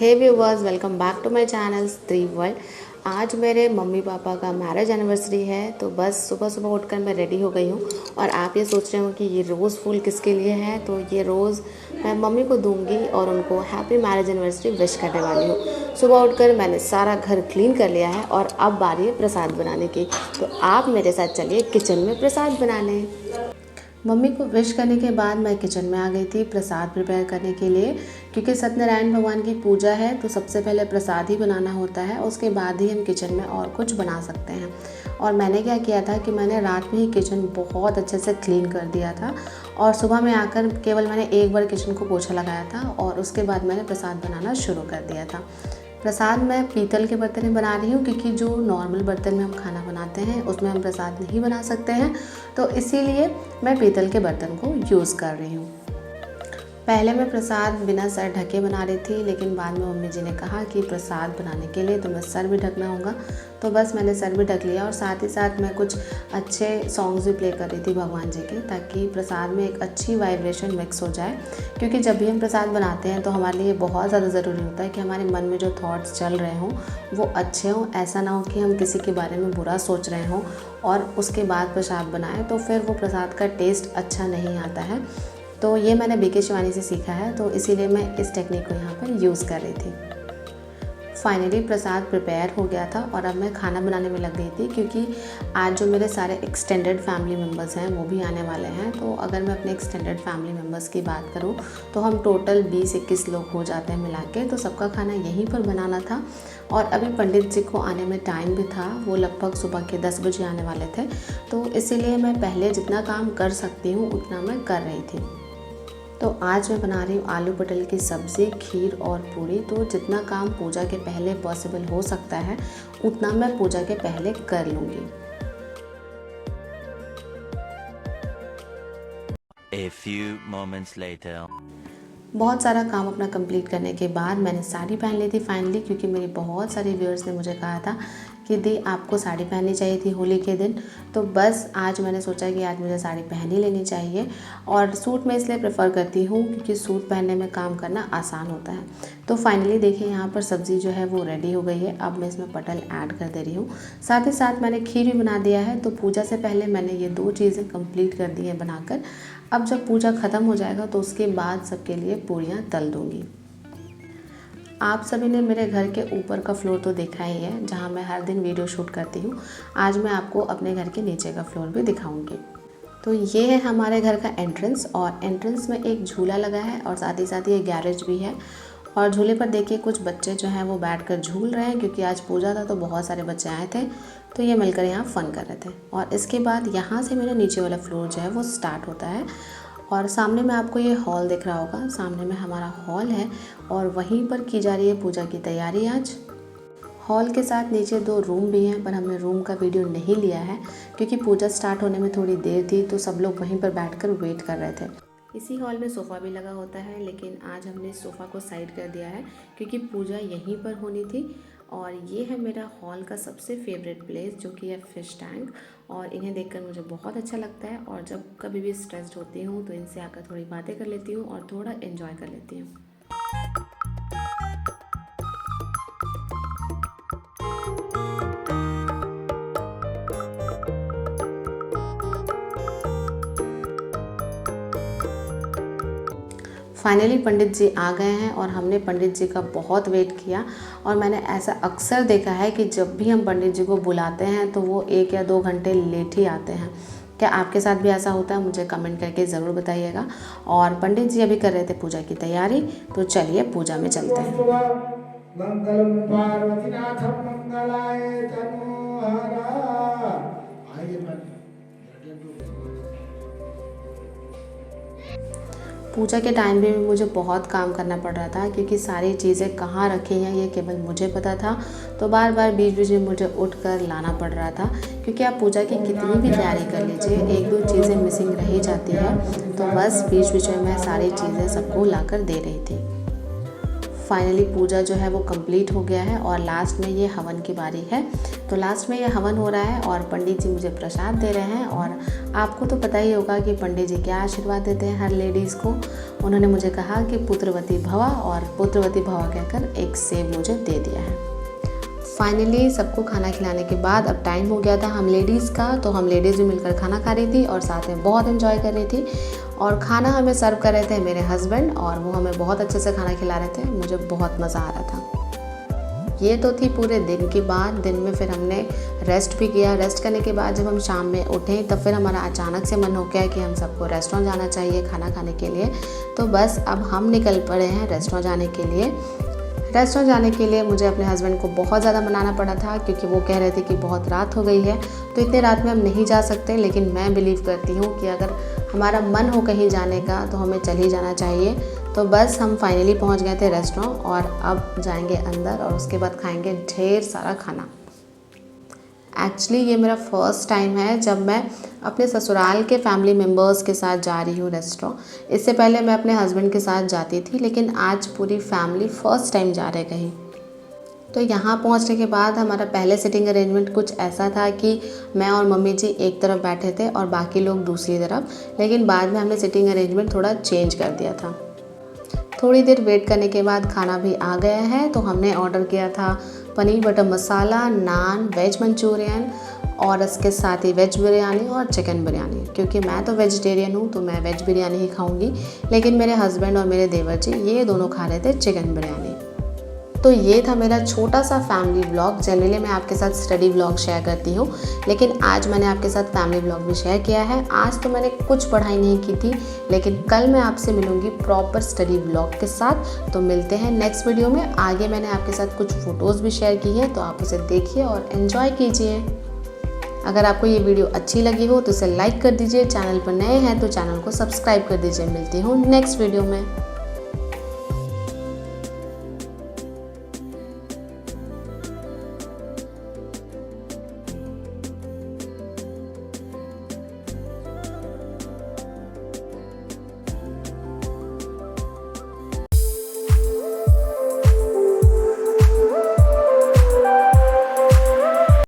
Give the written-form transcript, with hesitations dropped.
Hey viewers, welcome back to my channel Stree world. आज मेरे mummy papa का marriage anniversary है, तो बस सुबह सुबह उठकर मैं रेडी हो गई हूँ। और आप ये सोच रहे हो कि ये रोज़ फूल किसके लिए है, तो ये रोज़ मैं मम्मी को दूंगी और उनको हैप्पी मैरिज एनिवर्सरी विश करने वाली हूँ। सुबह उठकर मैंने सारा घर क्लीन कर लिया है और अब बारी है प्रसाद बनाने की। तो आप मेरे साथ चलिए किचन में प्रसाद बनाने। मम्मी को विश करने के बाद मैं किचन में आ गई थी प्रसाद प्रिपेयर करने के लिए, क्योंकि सत्यनारायण भगवान की पूजा है तो सबसे पहले प्रसाद ही बनाना होता है, उसके बाद ही हम किचन में और कुछ बना सकते हैं। और मैंने क्या किया था कि मैंने रात में ही किचन बहुत अच्छे से क्लीन कर दिया था और सुबह में आकर केवल मैंने एक बार किचन को पोछा लगाया था और उसके बाद मैंने प्रसाद बनाना शुरू कर दिया था। प्रसाद मैं पीतल के बर्तन में बना रही हूँ, क्योंकि जो नॉर्मल बर्तन में हम खाना बनाते हैं उसमें हम प्रसाद नहीं बना सकते हैं, तो इसीलिए मैं पीतल के बर्तन को यूज़ कर रही हूँ। पहले मैं प्रसाद बिना सर ढके बना रही थी, लेकिन बाद में मम्मी जी ने कहा कि प्रसाद बनाने के लिए तुम्हें सर भी ढकना होगा, तो बस मैंने सर भी ढक लिया और साथ ही साथ मैं कुछ अच्छे सॉन्ग्स भी प्ले कर रही थी भगवान जी के, ताकि प्रसाद में एक अच्छी वाइब्रेशन मिक्स हो जाए। क्योंकि जब भी हम प्रसाद बनाते हैं तो हमारे लिए बहुत ज़्यादा ज़रूरी होता है कि हमारे मन में जो थॉट्स चल रहे हों वो अच्छे हों। ऐसा ना हो कि हम किसी के बारे में बुरा सोच रहे हों और उसके बाद प्रसाद बनाएं तो फिर वो प्रसाद का टेस्ट अच्छा नहीं आता है। तो ये मैंने बीके शिवानी से सीखा है, तो इसीलिए मैं इस टेक्निक को यहाँ पर यूज़ कर रही थी। फाइनली प्रसाद प्रिपेयर हो गया था और अब मैं खाना बनाने में लग गई थी, क्योंकि आज जो मेरे सारे एक्सटेंडेड फैमिली मेम्बर्स हैं वो भी आने वाले हैं। तो अगर मैं अपने एक्सटेंडेड फैमिली मेम्बर्स की बात करूँ तो हम टोटल 20-21 लोग हो जाते हैं मिला के, तो सबका खाना यहीं पर बनाना था। और अभी पंडित जी को आने में टाइम भी था, वो लगभग सुबह के 10 बजे आने वाले थे, तो इसीलिए मैं पहले जितना काम कर सकती हूँ उतना मैं कर रही थी। तो आज मैं बना रही हूँ आलू पटल की सब्ज़ी, खीर और पूरी। तो जितना काम पूजा के पहले पॉसिबल हो सकता है उतना मैं पूजा के पहले कर लूँगी। A few moments later. बहुत सारा काम अपना कंप्लीट करने के बाद मैंने साड़ी पहन ली थी फाइनली, क्योंकि मेरी बहुत सारे व्यूअर्स ने मुझे कहा था कि दी आपको साड़ी पहननी चाहिए थी होली के दिन। तो बस आज मैंने सोचा कि आज मुझे साड़ी पहन ही लेनी चाहिए। और सूट मैं इसलिए प्रेफर करती हूँ क्योंकि सूट पहनने में काम करना आसान होता है। तो फाइनली देखिए यहाँ पर सब्ज़ी जो है वो रेडी हो गई है। अब मैं इसमें पटल ऐड कर दे रही हूँ, साथ ही साथ मैंने खीर भी बना दिया है। तो पूजा से पहले मैंने ये 2 चीज़ें कंप्लीट कर दी हैं बनाकर। अब जब पूजा ख़त्म हो जाएगा तो उसके बाद सबके लिए पूरियाँ तल दूँगी। आप सभी ने मेरे घर के ऊपर का फ्लोर तो देखा ही है, जहाँ मैं हर दिन वीडियो शूट करती हूँ। आज मैं आपको अपने घर के नीचे का फ्लोर भी दिखाऊंगी। तो ये है हमारे घर का एंट्रेंस, और एंट्रेंस में एक झूला लगा है और साथ ही साथ ये गैरेज भी है। और झूले पर देखिए कुछ बच्चे जो हैं वो बैठकर झूल रहे हैं, क्योंकि आज पूजा था तो बहुत सारे बच्चे आए थे, तो ये मिलकर यहाँ फ़न कर रहे थे। और इसके बाद यहाँ से मेरा नीचे वाला फ्लोर जो है वो स्टार्ट होता है। और सामने में आपको ये हॉल दिख रहा होगा, सामने में हमारा हॉल है और वहीं पर की जा रही है पूजा की तैयारी आज। हॉल के साथ नीचे 2 रूम भी हैं, पर हमने रूम का वीडियो नहीं लिया है क्योंकि पूजा स्टार्ट होने में थोड़ी देर थी, तो सब लोग वहीं पर बैठकर वेट कर रहे थे। इसी हॉल में सोफ़ा भी लगा होता है, लेकिन आज हमने सोफ़ा को साइड कर दिया है क्योंकि पूजा यहीं पर होनी थी। और ये है मेरा हॉल का सबसे फेवरेट प्लेस, जो कि है फ़िश टैंक। और इन्हें देखकर मुझे बहुत अच्छा लगता है, और जब कभी भी स्ट्रेस्ड होती हूँ तो इनसे आकर थोड़ी बातें कर लेती हूँ और थोड़ा एंजॉय कर लेती हूँ। फाइनली पंडित जी आ गए हैं और हमने पंडित जी का बहुत वेट किया। और मैंने ऐसा अक्सर देखा है कि जब भी हम पंडित जी को बुलाते हैं तो वो 1 या 2 घंटे लेट ही आते हैं। क्या आपके साथ भी ऐसा होता है? मुझे कमेंट करके ज़रूर बताइएगा। और पंडित जी अभी कर रहे थे पूजा की तैयारी, तो चलिए पूजा में चलते हैं। मंगलम पार्वतीनाथम मंगलाय तनोहरा। पूजा के टाइम भी मुझे बहुत काम करना पड़ रहा था, क्योंकि सारी चीज़ें कहाँ रखी हैं ये केवल मुझे पता था, तो बार बार बीच बीच में मुझे उठकर लाना पड़ रहा था। क्योंकि आप पूजा की कितनी भी तैयारी कर लीजिए, 1-2 चीज़ें मिसिंग रह ही जाती है, तो बस बीच बीच में मैं सारी चीज़ें सबको लाकर दे रही थी। फाइनली पूजा जो है वो कंप्लीट हो गया है और लास्ट में ये हवन की बारी है। तो लास्ट में ये हवन हो रहा है और पंडित जी मुझे प्रसाद दे रहे हैं। और आपको तो पता ही होगा कि पंडित जी क्या आशीर्वाद देते हैं हर लेडीज़ को। उन्होंने मुझे कहा कि पुत्रवती भवा, और पुत्रवती भवा कहकर एक सेब मुझे दे दिया है। फाइनली सबको खाना खिलाने के बाद अब टाइम हो गया था हम लेडीज़ का, तो हम लेडीज़ भी मिलकर खाना खा रही थी और साथ में बहुत एंजॉय कर रही थी। और खाना हमें सर्व कर रहे थे मेरे हस्बैंड और वो हमें बहुत अच्छे से खाना खिला रहे थे। मुझे बहुत मज़ा आ रहा था। ये तो थी पूरे दिन की बात। दिन में फिर हमने रेस्ट भी किया। रेस्ट करने के बाद जब हम शाम में उठे तब फिर हमारा अचानक से मन हो गया कि हम सबको रेस्टोरेंट जाना चाहिए खाना खाने के लिए। तो बस अब हम निकल पड़े हैं रेस्टोरेंट जाने के लिए। रेस्टोरेंट जाने के लिए मुझे अपने हस्बैंड को बहुत ज़्यादा मनाना पड़ा था, क्योंकि वो कह रहे थे कि बहुत रात हो गई है तो इतने रात में हम नहीं जा सकते। लेकिन मैं बिलीव करती हूँ कि अगर हमारा मन हो कहीं जाने का तो हमें चल ही जाना चाहिए। तो बस हम फाइनली पहुँच गए थे रेस्टोरेंट और अब जाएंगे अंदर और उसके बाद खाएंगे ढेर सारा खाना। एक्चुअली ये मेरा फर्स्ट टाइम है जब मैं अपने ससुराल के फैमिली मेम्बर्स के साथ जा रही हूँ रेस्टोरेंट। इससे पहले मैं अपने हस्बैंड के साथ जाती थी, लेकिन आज पूरी फैमिली फर्स्ट टाइम जा रहे कहीं। तो यहाँ पहुँचने के बाद हमारा पहले सिटिंग अरेंजमेंट कुछ ऐसा था कि मैं और मम्मी जी एक तरफ बैठे थे और बाकी लोग दूसरी तरफ। लेकिन बाद में हमने सिटिंग अरेंजमेंट थोड़ा चेंज कर दिया था। थोड़ी देर वेट करने के बाद खाना भी आ गया है। तो हमने ऑर्डर किया था पनीर बटर मसाला, नान, वेज मंचूरियन और इसके साथ ही वेज बिरयानी और चिकन बिरयानी। क्योंकि मैं तो वेजिटेरियन हूँ तो मैं वेज बिरयानी ही खाऊंगी, लेकिन मेरे हस्बैंड और मेरे देवर जी ये दोनों खा रहे थे चिकन बिरयानी। तो ये था मेरा छोटा सा फैमिली व्लॉग। जनरली मैं आपके साथ स्टडी व्लॉग शेयर करती हूँ, लेकिन आज मैंने आपके साथ फैमिली व्लॉग भी शेयर किया है। आज तो मैंने कुछ पढ़ाई नहीं की थी, लेकिन कल मैं आपसे मिलूँगी प्रॉपर स्टडी व्लॉग के साथ। तो मिलते हैं नेक्स्ट वीडियो में। आगे मैंने आपके साथ कुछ फ़ोटोज़ भी शेयर की हैं, तो आप उसे देखिए और एन्जॉय कीजिए। अगर आपको ये वीडियो अच्छी लगी हो तो इसे लाइक कर दीजिए। चैनल पर नए हैं तो चैनल को सब्सक्राइब कर दीजिए। मिलती हूँ नेक्स्ट वीडियो में।